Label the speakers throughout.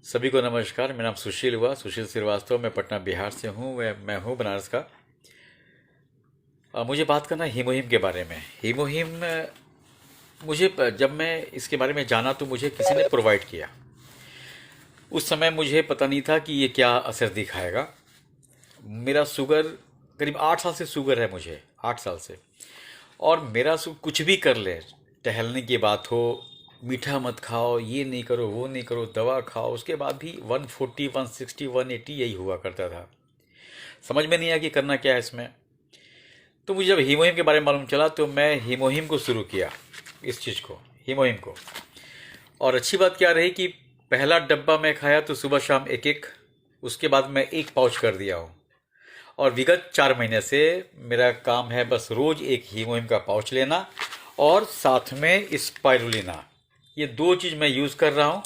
Speaker 1: सभी को नमस्कार। मेरा नाम सुशील श्रीवास्तव। मैं पटना बिहार से हूँ। मैं हूँ बनारस का। मुझे बात करना है हीमोहिम के बारे में। हीमोहिम जब मैं इसके बारे में जाना तो मुझे किसी ने प्रोवाइड किया। उस समय मुझे पता नहीं था कि ये क्या असर दिखाएगा। मेरा शुगर करीब 8 साल से शुगर है मुझे, 8 साल से। और मेरा कुछ भी कर ले, टहलने की बात हो, मीठा मत खाओ, ये नहीं करो, वो नहीं करो, दवा खाओ, उसके बाद भी 140 160 180 यही हुआ करता था। समझ में नहीं आया कि करना क्या है इसमें। तो मुझे जब हीमोहिम के बारे में मालूम चला तो मैं हीमोहिम को शुरू किया, इस चीज़ को, हीमोहिम को। और अच्छी बात क्या रही कि पहला डब्बा मैं खाया तो सुबह शाम एक एक, उसके बाद मैं एक पाउच कर दिया हूँ। और विगत 4 महीने से मेरा काम है बस रोज एक हीमोहिम का पाउच लेना और साथ में स्पाइरुलिना। ये दो चीज़ मैं यूज़ कर रहा हूँ।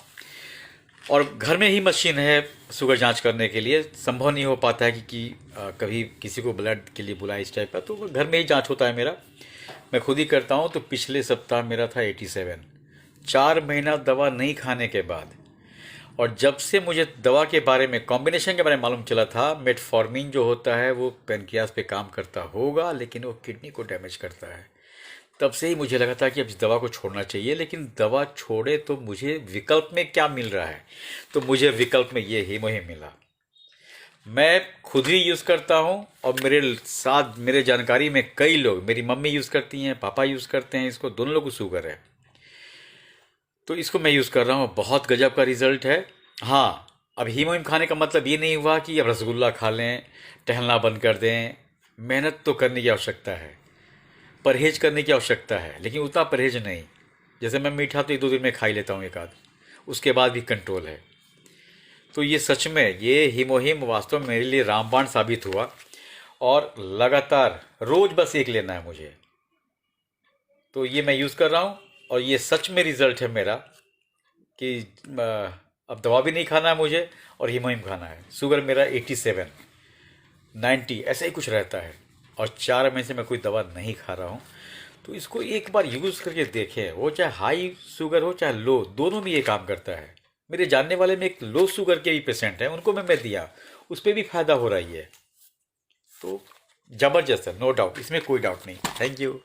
Speaker 1: और घर में ही मशीन है शुगर जांच करने के लिए। संभव नहीं हो पाता है कि कभी किसी को ब्लड के लिए बुलाए इस टाइप का, तो घर में ही जांच होता है मेरा। मैं खुद ही करता हूँ। तो पिछले सप्ताह मेरा था 87। 4 महीना दवा नहीं खाने के बाद, और जब से मुझे दवा के बारे में, कॉम्बिनेशन के बारे में मालूम चला था, मेटफॉर्मिन जो होता है वो पेनक्रियास पे काम करता होगा लेकिन वो किडनी को डैमेज करता है। तब से ही मुझे लगा था कि अब इस दवा को छोड़ना चाहिए। लेकिन दवा छोड़े तो मुझे विकल्प में क्या मिल रहा है, तो मुझे विकल्प में ये हीमोहिम मिला। मैं खुद ही यूज़ करता हूँ और मेरे साथ, मेरे जानकारी में कई लोग, मेरी मम्मी यूज़ करती हैं, पापा यूज़ करते हैं इसको, दोनों लोगों को शुगर है। तो इसको मैं यूज़ कर रहा हूँ, बहुत गजब का रिजल्ट है। हाँ, अब हीमोहिम खाने का मतलब ये नहीं हुआ कि अब रसगुल्ला खा लें, टहलना बंद कर दें। मेहनत तो करने की आवश्यकता है, परहेज करने की आवश्यकता है, लेकिन उतना परहेज नहीं। जैसे मैं मीठा तो 1 2 दिन में खा ही लेता हूँ एक आध, उसके बाद भी कंट्रोल है। तो ये सच में, ये हीमोहिम वास्तव में मेरे लिए रामबाण साबित हुआ। और लगातार रोज बस एक लेना है मुझे। तो ये मैं यूज़ कर रहा हूँ और ये सच में रिजल्ट है मेरा कि अब दवा भी नहीं खाना है मुझे और हीमोहिम खाना है। शुगर मेरा 87 90 ऐसा ही कुछ रहता है, और 4 महीने से मैं कोई दवा नहीं खा रहा हूँ। तो इसको एक बार यूज़ करके देखें, वो चाहे हाई शुगर हो चाहे लो, दोनों में ये काम करता है। मेरे जानने वाले में एक लो शुगर के भी पेशेंट हैं, उनको मैं दिया, उस पर भी फायदा हो रही है। तो ज़बरदस्त है, नो डाउट, इसमें कोई डाउट नहीं। Thank you.